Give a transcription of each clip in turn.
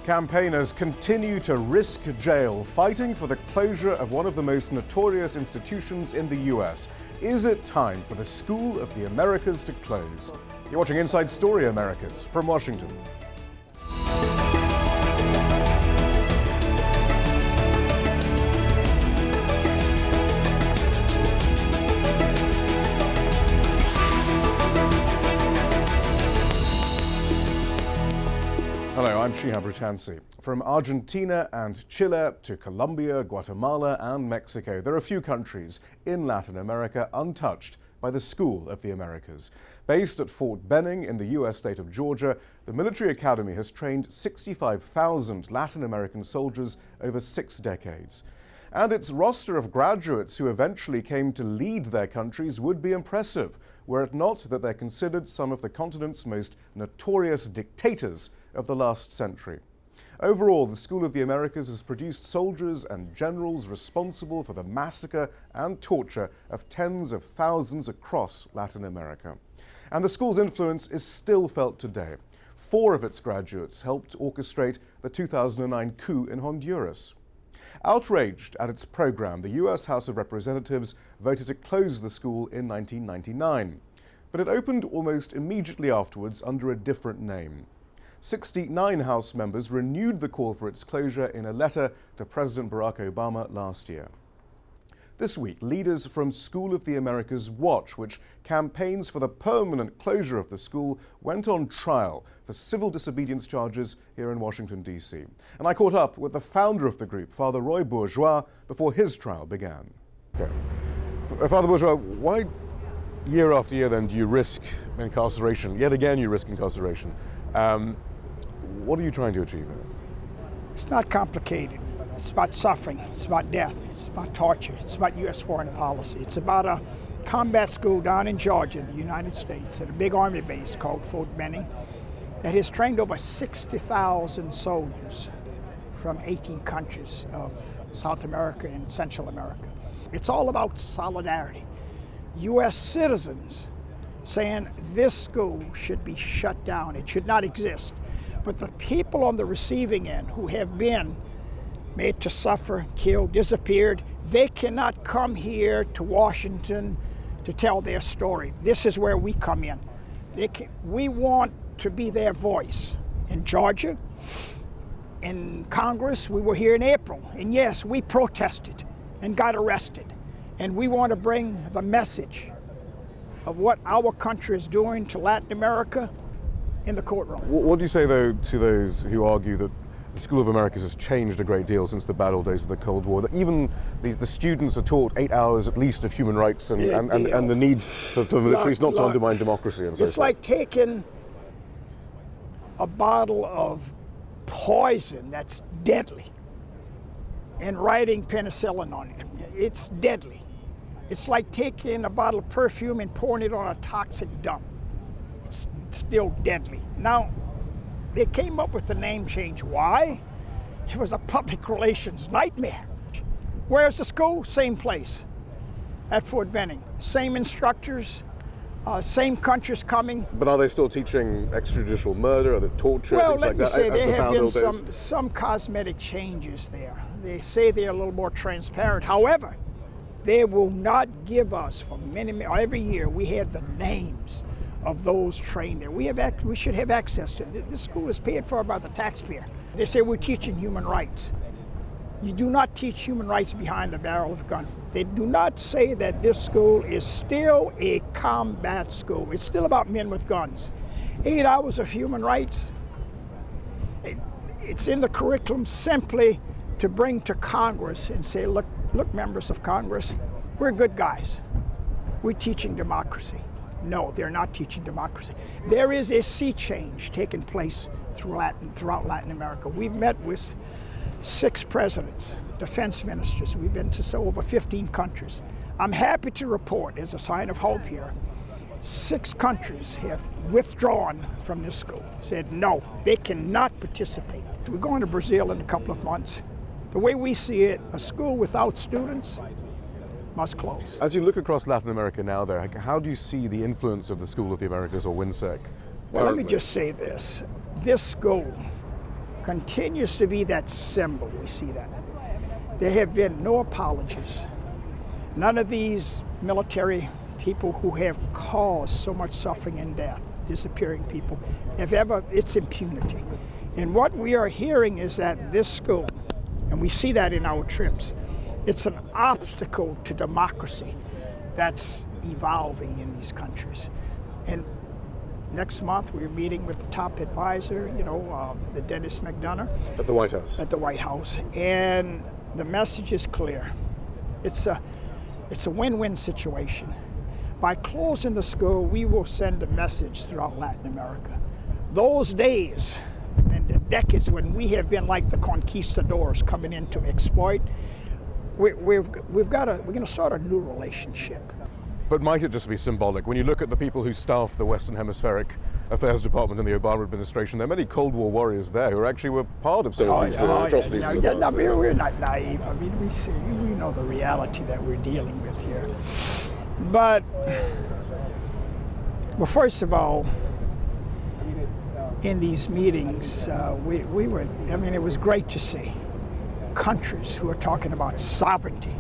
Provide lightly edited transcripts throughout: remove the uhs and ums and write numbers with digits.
Campaigners continue to risk jail, fighting for the closure of one of the most notorious institutions in the US. Is it time for the School of the Americas to close? You're watching Inside Story Americas from Washington. Hello, I'm Shihab Rutansi. From Argentina and Chile to Colombia, Guatemala and Mexico, there are few countries in Latin America untouched by the School of the Americas. Based at Fort Benning in the US state of Georgia, the military academy has trained 65,000 Latin American soldiers over 6 decades. And its roster of graduates who eventually came to lead their countries would be impressive, were it not that they're considered some of the continent's most notorious dictators of the last century. Overall, the School of the Americas has produced soldiers and generals responsible for the massacre and torture of tens of thousands across Latin America. And the school's influence is still felt today. 4 of its graduates helped orchestrate the 2009 coup in Honduras. Outraged at its program, the US House of Representatives voted to close the school in 1999. But it opened almost immediately afterwards under a different name. 69 House members renewed the call for its closure in a letter to President Barack Obama last year. This week, leaders from School of the Americas Watch, which campaigns for the permanent closure of the school, went on trial for civil disobedience charges here in Washington, D.C. And I caught up with the founder of the group, Father Roy Bourgeois, before his trial began. Okay. Father Bourgeois, why year after year then do you risk incarceration? Yet again you risk incarceration. What are you trying to achieve? It's not complicated. It's about suffering. It's about death. It's about torture. It's about U.S. foreign policy. It's about a combat school down in Georgia, the United States, at a big army base called Fort Benning, that has trained over 60,000 soldiers from 18 countries of South America and Central America. It's all about solidarity. U.S. citizens saying this school should be shut down. It should not exist. But the people on the receiving end who have been made to suffer, killed, disappeared, they cannot come here to Washington to tell their story. This is where we come in. We want to be their voice. In Georgia, in Congress, we were here in April, and yes, we protested and got arrested. And we want to bring the message of what our country is doing to Latin America in the courtroom. What do you say, though, to those who argue that the School of Americas has changed a great deal since the bad old days of the Cold War, that even the students are taught 8 hours at least of human rights and the need for the militaries not to undermine democracy and so forth? It's like taking a bottle of poison that's deadly and writing penicillin on it. It's deadly. It's like taking a bottle of perfume and pouring it on a toxic dump. It's still deadly. Now, they came up with the name change. Why? It was a public relations nightmare. Where's the school? Same place, at Fort Benning. Same instructors, same countries coming. But are they still teaching extrajudicial murder? Are they torture? Well, things let like me that, say there have been days? some cosmetic changes there. They say they're a little more transparent. However, they will not give us, for every year, we have the names of those trained there. We should have access to it. This school is paid for by the taxpayer. They say we're teaching human rights. You do not teach human rights behind the barrel of a gun. They do not say that this school is still a combat school. It's still about men with guns. 8 hours of human rights, it's in the curriculum simply to bring to Congress and say, look, members of Congress, we're good guys. We're teaching democracy. No, they're not teaching democracy. There is a sea change taking place throughout Latin America. We've met with 6 presidents, defense ministers. We've been to over 15 countries. I'm happy to report, as a sign of hope here, 6 countries have withdrawn from this school, said no, they cannot participate. We're going to Brazil in a couple of months. The way we see it, a school without students must close. As you look across Latin America now there, how do you see the influence of the School of the Americas or WINSEC? Well, let me just say this. This school continues to be that symbol. We see that. There have been no apologies. None of these military people who have caused so much suffering and death, disappearing people, have ever, it's impunity. And what we are hearing is that this school, and we see that in our trips, it's an obstacle to democracy that's evolving in these countries. And next month we're meeting with the top advisor, the Dennis McDonough. At the White House. At the White House. And the message is clear. It's a win-win situation. By closing the school, we will send a message throughout Latin America. Those days and the decades when we have been like the conquistadors coming in to exploit, we're going to start a new relationship. But might it just be symbolic? When you look at the people who staff the Western Hemispheric Affairs Department in the Obama administration, there are many Cold War warriors there who actually were part of some of these atrocities. We're not naive. I mean, we know the reality that we're dealing with here. But, well, first of all, in these meetings, it was great to see countries who are talking about sovereignty,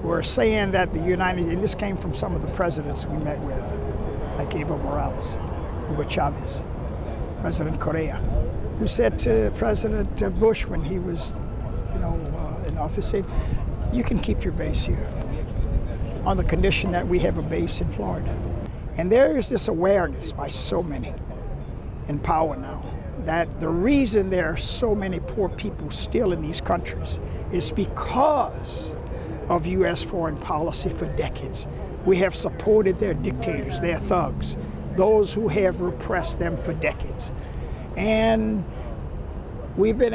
who are saying that the and this came from some of the presidents we met with, like Evo Morales, Hugo Chavez, President Correa, who said to President Bush when he was, in office, said, "You can keep your base here, on the condition that we have a base in Florida." And there is this awareness by so many in power now that the reason there are so many poor people still in these countries is because of U.S. foreign policy for decades. We have supported their dictators, their thugs, those who have repressed them for decades. And we've been,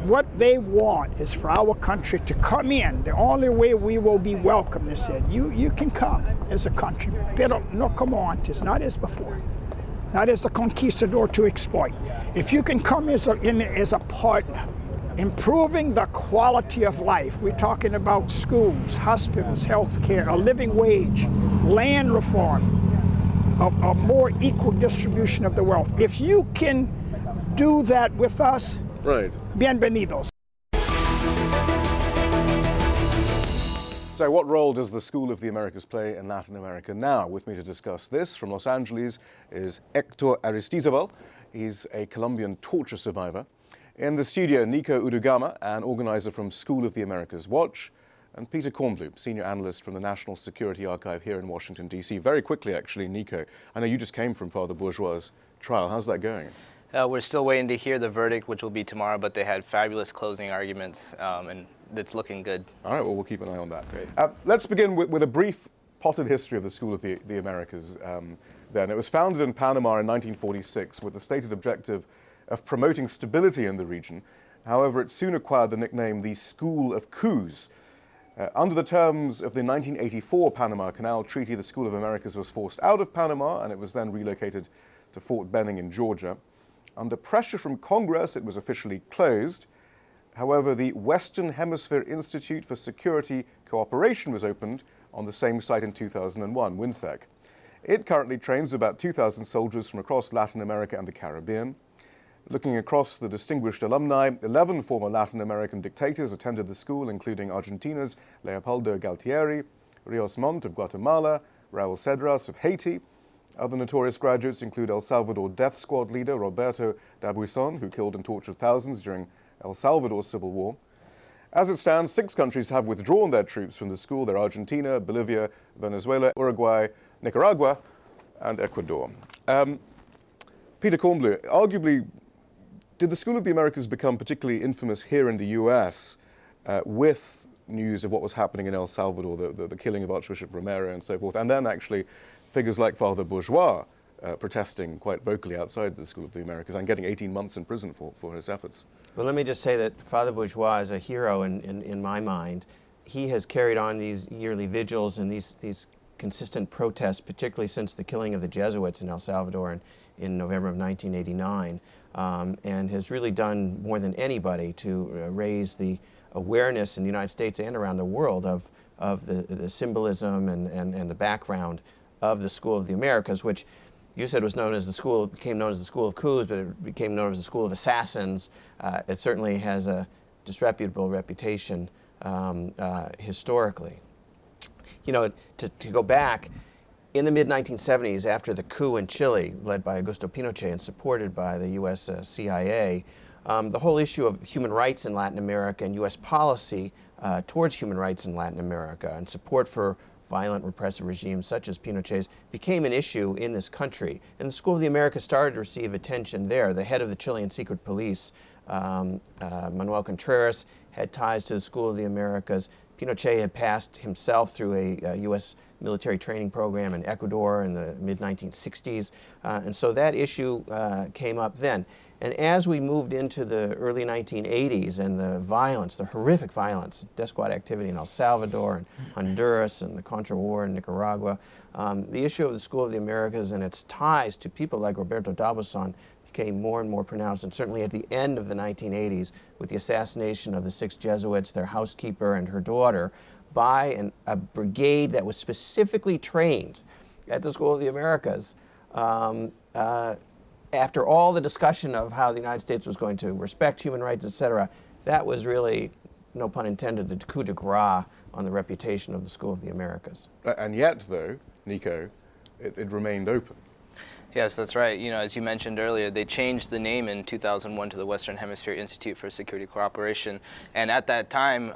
what they want is for our country to come in. The only way we will be welcome, they said, you can come as a country, pero no como antes, not as before, not as the conquistador to exploit. If you can come as a partner, improving the quality of life. We're talking about schools, hospitals, health care, a living wage, land reform, a more equal distribution of the wealth. If you can do that with us, right. Bienvenidos. So what role does the School of the Americas play in Latin America now? With me to discuss this from Los Angeles is Hector Aristizabal. He's a Colombian torture survivor. In the studio, Nico Udu-Gama, an organizer from School of the Americas Watch, and Peter Kornblum, senior analyst from the National Security Archive here in Washington, D.C. Very quickly, actually, Nico, I know you just came from Father Bourgeois' trial. How's that going? We're still waiting to hear the verdict, which will be tomorrow, but they had fabulous closing arguments, and it's looking good. All right, well, we'll keep an eye on that. Great. Let's begin with a brief potted history of the School of the Americas. Then it was founded in Panama in 1946 with the stated objective of promoting stability in the region. However, it soon acquired the nickname the School of Coups. Under the terms of the 1984 Panama Canal Treaty, the School of Americas was forced out of Panama, and it was then relocated to Fort Benning in Georgia. Under pressure from Congress, it was officially closed. However, the Western Hemisphere Institute for Security Cooperation was opened on the same site in 2001, WINSEC. It currently trains about 2,000 soldiers from across Latin America and the Caribbean. Looking across the distinguished alumni, 11 former Latin American dictators attended the school, including Argentina's Leopoldo Galtieri, Rios Montt of Guatemala, Raul Cedras of Haiti. Other notorious graduates include El Salvador Death Squad leader Roberto D'Abuisson, who killed and tortured thousands during El Salvador's civil war. As it stands, 6 countries have withdrawn their troops from the school. They're Argentina, Bolivia, Venezuela, Uruguay, Nicaragua, and Ecuador. Peter Kornblum, arguably, did the School of the Americas become particularly infamous here in the U.S. With news of what was happening in El Salvador, the killing of Archbishop Romero and so forth, and then actually figures like Father Bourgeois protesting quite vocally outside the School of the Americas and getting 18 months in prison for his efforts? Well, let me just say that Father Bourgeois is a hero in my mind. He has carried on these yearly vigils and these consistent protests, particularly since the killing of the Jesuits in El Salvador in November of 1989. And has really done more than anybody to raise the awareness in the United States and around the world of the symbolism and the background of the School of the Americas, which you said was known as the school, became known as the School of Coups, but it became known as the School of Assassins. It certainly has a disreputable reputation historically. You know, to go back, in the mid-1970s, after the coup in Chile, led by Augusto Pinochet and supported by the U.S. CIA, the whole issue of human rights in Latin America and U.S. policy towards human rights in Latin America and support for violent repressive regimes such as Pinochet's became an issue in this country. And the School of the Americas started to receive attention there. The head of the Chilean secret police, Manuel Contreras, had ties to the School of the Americas. Pinochet had passed himself through a U.S. military training program in Ecuador in the mid-1960s. And so that issue came up then. And as we moved into the early 1980s and the violence, the horrific violence, death squad activity in El Salvador and Honduras and the Contra War in Nicaragua, the issue of the School of the Americas and its ties to people like Roberto D'Aubuisson became more and more pronounced. And certainly at the end of the 1980s, with the assassination of the 6 Jesuits, their housekeeper and her daughter, by a brigade that was specifically trained at the School of the Americas, after all the discussion of how the United States was going to respect human rights, etc., that was really, no pun intended, the coup de grace on the reputation of the School of the Americas. And yet, though, Nico, it remained open. Yes, that's right. You know, as you mentioned earlier, they changed the name in 2001 to the Western Hemisphere Institute for Security Cooperation. And at that time,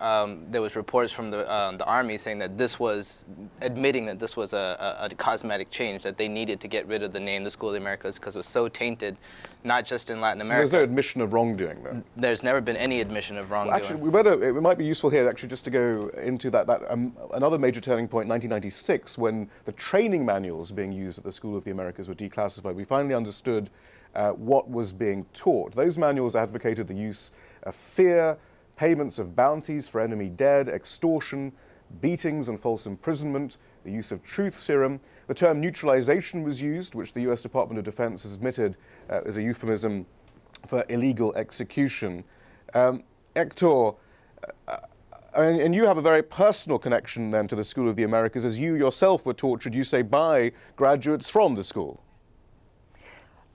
there was reports from the Army saying that this was, admitting that this was a cosmetic change, that they needed to get rid of the name, the School of the Americas, because it was so tainted, not just in Latin America. So there's no admission of wrongdoing, then? There's never been any admission of wrongdoing. Well, actually, it might be useful here, actually, just to go into another major turning point, 1996, when the training manuals being used at the School of the Americas were declassified. We finally understood what was being taught. Those manuals advocated the use of fear, payments of bounties for enemy dead, extortion, beatings and false imprisonment, the use of truth serum. The term neutralization was used, which the US Department of Defense has admitted is a euphemism for illegal execution. Hector, and you have a very personal connection then to the School of the Americas, as you yourself were tortured, you say, by graduates from the school.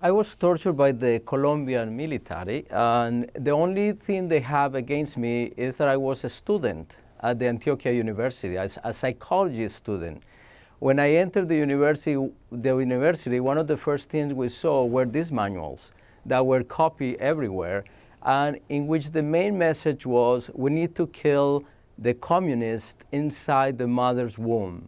I was tortured by the Colombian military, and the only thing they have against me is that I was a student at the Antioquia University, a psychology student. When I entered the university, one of the first things we saw were these manuals that were copied everywhere, and in which the main message was, we need to kill the communists inside the mother's womb.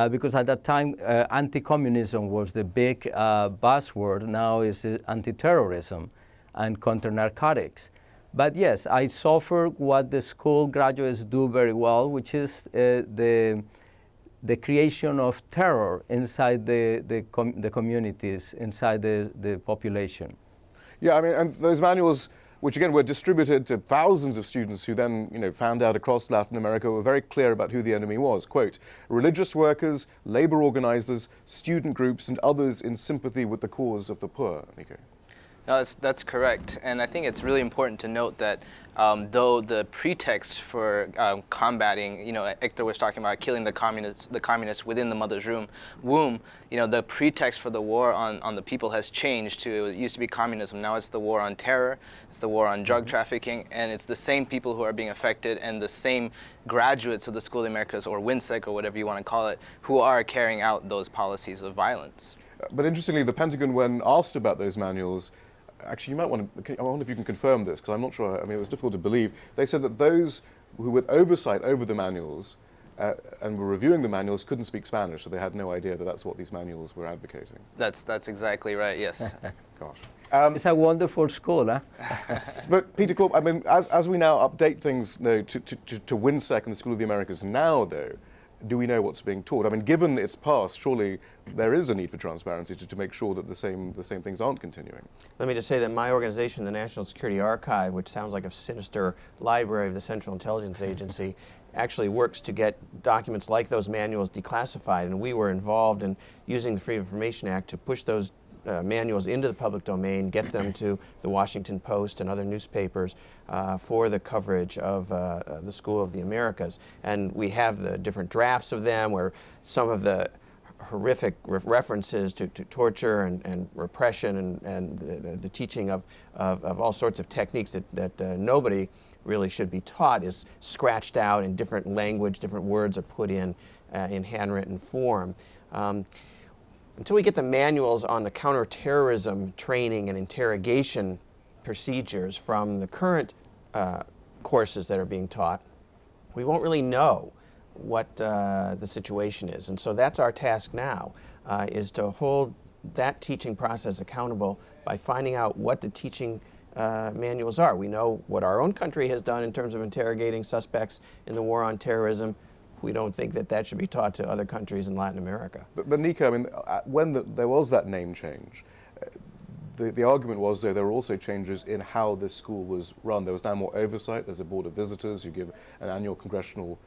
Because at that time, anti-communism was the big buzzword. Now is anti-terrorism and counter-narcotics. But yes, I suffered what the school graduates do very well, which is the creation of terror inside the communities, inside the population. Yeah, I mean, and those manuals, which again were distributed to thousands of students who then, found out across Latin America, were very clear about who the enemy was. Quote, religious workers, labor organizers, student groups, and others in sympathy with the cause of the poor. Nico. No, that's correct. And I think it's really important to note that though the pretext for combating, Hector was talking about killing the communists within the mother's womb, the pretext for the war on the people has changed to, it used to be communism, now it's the war on terror, it's the war on drug trafficking, and it's the same people who are being affected and the same graduates of the School of the Americas, or WINSEC, or whatever you want to call it, who are carrying out those policies of violence. But interestingly, the Pentagon, when asked about those manuals, actually, you might want to, I wonder if you can confirm this, because I'm not sure, I mean, it was difficult to believe. They said that those who with oversight over the manuals and were reviewing the manuals couldn't speak Spanish, so they had no idea that that's what these manuals were advocating. That's exactly right, yes. Gosh. It's a wonderful school, huh? But Peter Klopp, I mean, as we now update things to WINSEC and the School of the Americas now, though, do we know what's being taught? I mean, given its past, surely there is a need for transparency to make sure that the same things aren't continuing. Let me just say that my organization, the National Security Archive, which sounds like a sinister library of the Central Intelligence Agency, actually works to get documents like those manuals declassified, and we were involved in using the Freedom of Information Act to push those manuals into the public domain, get them to the Washington Post and other newspapers for the coverage of the School of the Americas. And we have the different drafts of them where some of the horrific references to torture and repression and the teaching of all sorts of techniques that nobody really should be taught is scratched out in different language, different words are put in handwritten form. Until we get the manuals on the counterterrorism training and interrogation procedures from the current courses that are being taught, we won't really know what the situation is. And so that's our task now, is to hold that teaching process accountable by finding out what the teaching manuals are. We know what our own country has done in terms of interrogating suspects in the war on terrorism. We don't think that that should be taught to other countries in Latin America. But Nika, I mean, when there was that name change, the argument was there were also changes in how this school was run. There was now more oversight. There's a board of visitors. You give an annual congressional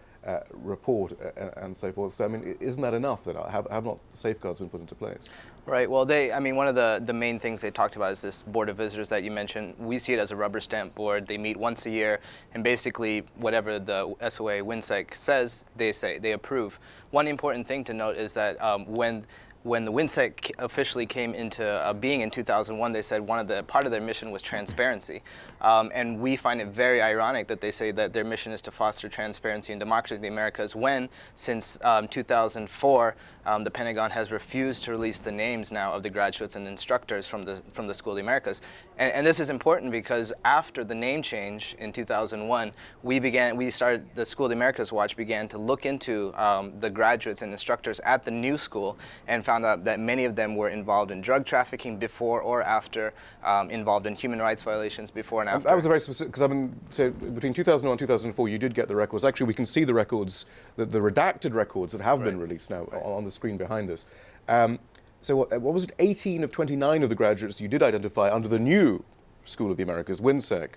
report and so forth. So, I mean, isn't that enough? That have not safeguards been put into place? Right. Well, I mean, one of the main things they talked about is this board of visitors that you mentioned. We see it as a rubber stamp board. They meet once a year, and basically whatever the SOA WINSEC says, they approve. One important thing to note is that when the WINSEC officially came into being in 2001, they said part of their mission was transparency. And we find it very ironic that they say that their mission is to foster transparency and democracy in the Americas when, since 2004, the Pentagon has refused to release the names now of the graduates and instructors from the School of the Americas. And this is important because after the name change in 2001, the School of the Americas Watch began to look into the graduates and instructors at the new school and found out that many of them were involved in drug trafficking before or after, involved in human rights violations before and after. That was a very specific, because I mean, so between 2001 and 2004, you did get the records. Actually, we can see the records, the redacted records that have been released now on the screen behind us. So what was it, 18 of 29 of the graduates you did identify under the new School of the Americas, WINSEC,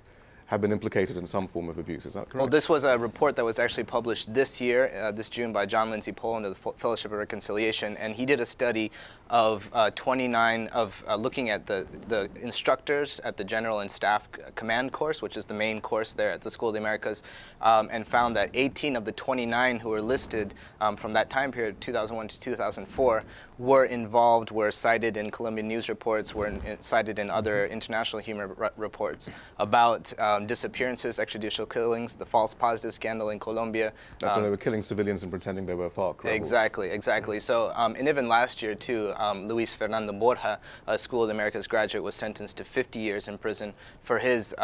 have been implicated in some form of abuse. Is that correct? Well, this was a report that was actually published this year, this June, by John Lindsay Pohl under the Fellowship of Reconciliation, and he did a study of 29 looking at the instructors at the General and Staff Command course, which is the main course there at the School of the Americas, and found that 18 of the 29 who were listed from that time period, 2001 to 2004, were cited in Colombian news reports, were cited in other international human reports about disappearances, extrajudicial killings, the false positive scandal in Colombia. That's when they were killing civilians and pretending they were FARC rebels. Exactly. So, and even last year too, Luis Fernando Borja, a School of the Americas graduate, was sentenced to 50 years in prison for his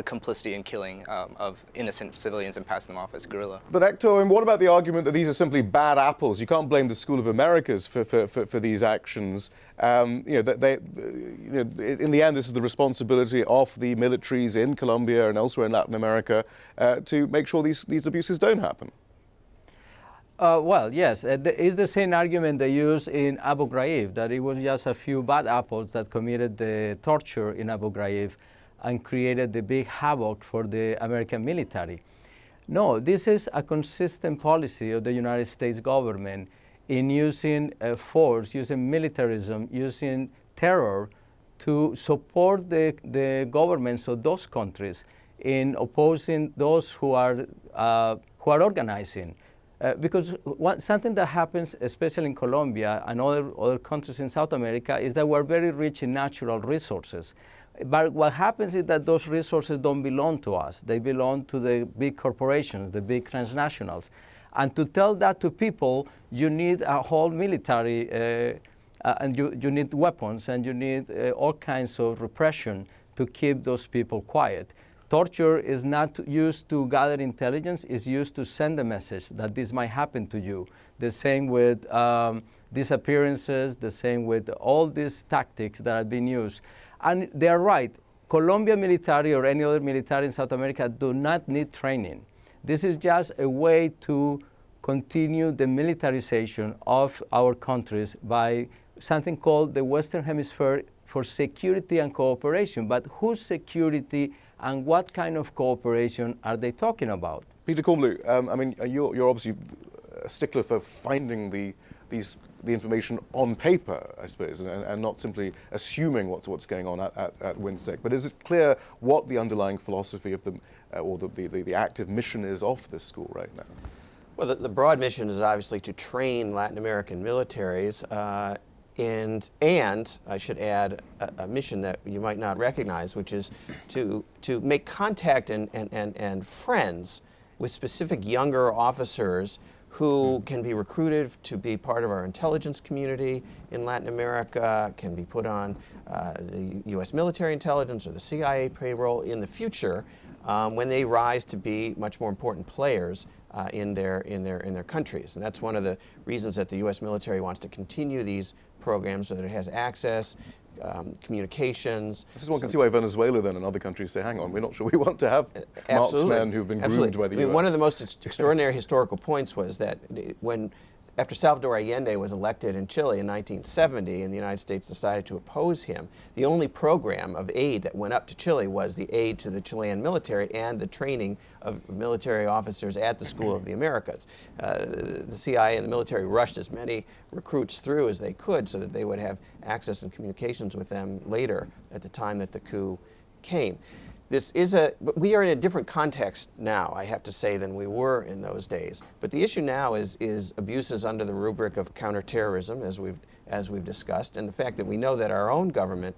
complicity in killing of innocent civilians and passing them off as guerrilla. But Hector, and what about the argument that these are simply bad apples? You can't blame the School of Americas for these actions. In the end, this is the responsibility of the militaries in Colombia and elsewhere in Latin America to make sure these abuses don't happen. Well, yes, it's the same argument they use in Abu Ghraib, that it was just a few bad apples that committed the torture in Abu Ghraib and created the big havoc for the American military. No, this is a consistent policy of the United States government in using force, using militarism, using terror to support the governments of those countries in opposing those who are organizing. Because something that happens, especially in Colombia and other countries in South America, is that we're very rich in natural resources. But what happens is that those resources don't belong to us. They belong to the big corporations, the big transnationals. And to tell that to people, you need a whole military, and you need weapons, and you need all kinds of repression to keep those people quiet. Torture is not used to gather intelligence, it's used to send a message that this might happen to you. The same with disappearances, the same with all these tactics that have been used. And they are right, Colombia military or any other military in South America do not need training. This is just a way to continue the militarization of our countries by something called the Western Hemisphere for Security and Cooperation. But whose security and what kind of cooperation are they talking about? Peter Kornbluh, I mean, you're obviously a stickler for finding the information on paper, I suppose, and not simply assuming what's going on at WINSEC. But is it clear what the underlying philosophy of or the active mission is of this school right now? Well, the broad mission is obviously to train Latin American militaries, and I should add a mission that you might not recognize, which is to make contact and friends with specific younger officers who can be recruited to be part of our intelligence community in Latin America, can be put on the U.S. military intelligence or the CIA payroll in the future when they rise to be much more important players in their countries. And that's one of the reasons that the U.S. military wants to continue these programs, so that it has access, communications. This is one can see why Venezuela then and other countries say, hang on, we're not sure we want to have marked men who've been groomed by the US. One of the most extraordinary historical points was that after Salvador Allende was elected in Chile in 1970 and the United States decided to oppose him, the only program of aid that went up to Chile was the aid to the Chilean military and the training of military officers at the School of the Americas. The CIA and the military rushed as many recruits through as they could so that they would have access and communications with them later at the time that the coup came. We are in a different context now, I have to say, than we were in those days. But the issue now is abuses under the rubric of counterterrorism, as we've discussed, and the fact that we know that our own government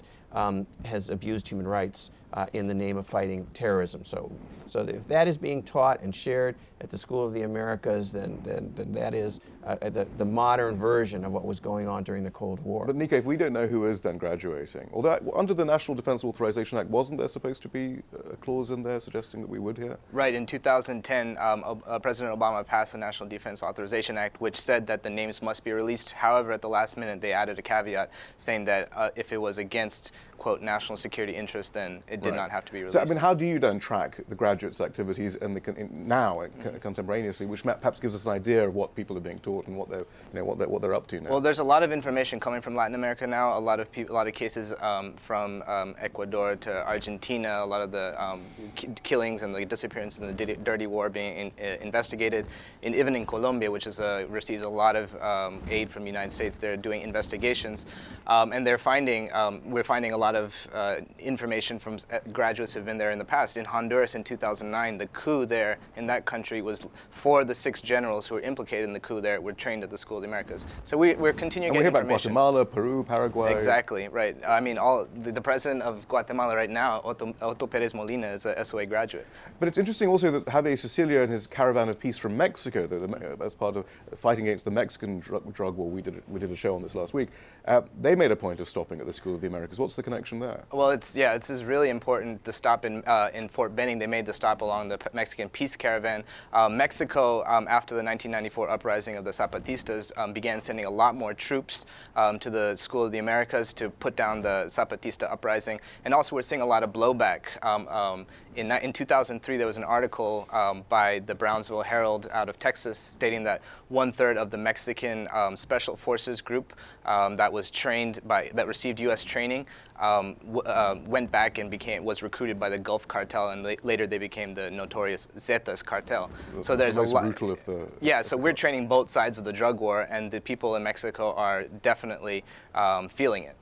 has abused human rights in the name of fighting terrorism. So if that is being taught and shared at the School of the Americas, then that is the modern version of what was going on during the Cold War. But Nico, if we don't know who is then graduating, although under the National Defense Authorization Act, wasn't there supposed to be a clause in there suggesting that we would hear? Right, in 2010, President Obama passed the National Defense Authorization Act, which said that the names must be released. However, at the last minute, they added a caveat saying that if it was against, quote, national security interest, then it did not have to be released. So, I mean, how do you then track the graduates' activities now, contemporaneously, which perhaps gives us an idea of what people are being taught and what they're up to now? Well, there's a lot of information coming from Latin America now. A lot of cases from Ecuador to Argentina. A lot of the killings and the disappearances in the dirty war being investigated. Even in Colombia, which receives a lot of aid from the United States, they're doing investigations, and they're finding we're finding a lot of information from graduates who've been there in the past. In Honduras in 2009, the coup there in that country was 4 of the 6 generals who were implicated in the coup there were trained at the School of the Americas. So we're continuing to get information. And we hear about Guatemala, Peru, Paraguay. Exactly, right. I mean, the president of Guatemala right now, Otto Pérez Molina, is a SOA graduate. But it's interesting also that Javier Cecilia and his caravan of peace from Mexico, as part of fighting against the Mexican drug war, we did a show on this last week, they made a point of stopping at the School of the Americas. What's the connection there? Well, it's really important. The stop in Fort Benning, they made the stop along the Mexican peace caravan. Mexico, after the 1994 uprising of the Zapatistas, began sending a lot more troops to the School of the Americas to put down the Zapatista uprising. And also we're seeing a lot of blowback. In 2003, there was an article by the Brownsville Herald out of Texas stating that 1/3 of the Mexican Special Forces group that received U.S. training went back and was recruited by the Gulf cartel, and later they became the notorious Zetas cartel. So there's a lot. Brutal of the. Yeah, so we're training both sides of the drug war, and the people in Mexico are definitely feeling it.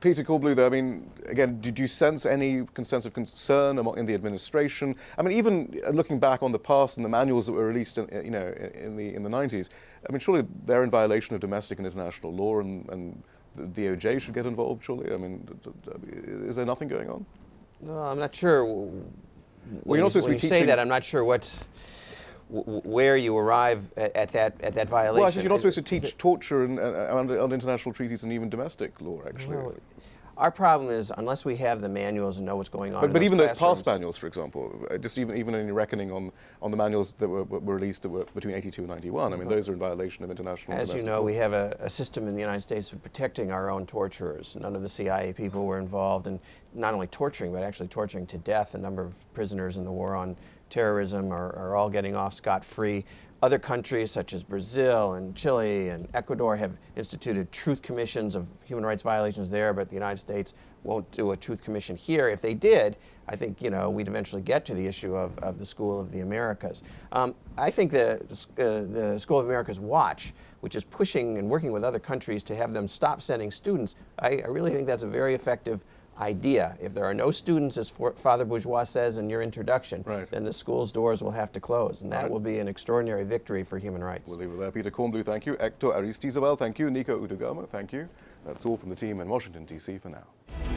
Peter Korbluther, I mean, again, did you sense any sense of concern in the administration? I mean, even looking back on the past and the manuals that were released, in the 90s, I mean, surely they're in violation of domestic and international law, and the DOJ should get involved, surely? I mean, is there nothing going on? No, I'm not sure. When you say that, I'm not sure where you arrive at that violation. Well, I think you're not supposed to teach torture under international treaties and even domestic law, actually. Well, our problem is, unless we have the manuals and know what's going on. But even those past manuals, for example, just even any reckoning on the manuals that were released that were between 82 and 91, I mean, those are in violation of international law. As you know, we have a system in the United States for protecting our own torturers. None of the CIA people were involved in not only torturing, but actually torturing to death. A number of prisoners in the war on terrorism are all getting off scot-free. Other countries such as Brazil and Chile and Ecuador have instituted truth commissions of human rights violations there, but the United States won't do a truth commission here. If they did, I think we'd eventually get to the issue of the School of the Americas. I think the School of Americas Watch, which is pushing and working with other countries to have them stop sending students, I really think that's a very effective idea. If there are no students, as Father Bourgeois says in your introduction, right, then the school's doors will have to close, and that right, will be an extraordinary victory for human rights. We'll leave it there. Peter Kornblue, thank you. Hector Aristizabal, thank you. Nico Udu-Gama, thank you. That's all from the team in Washington, D.C. for now.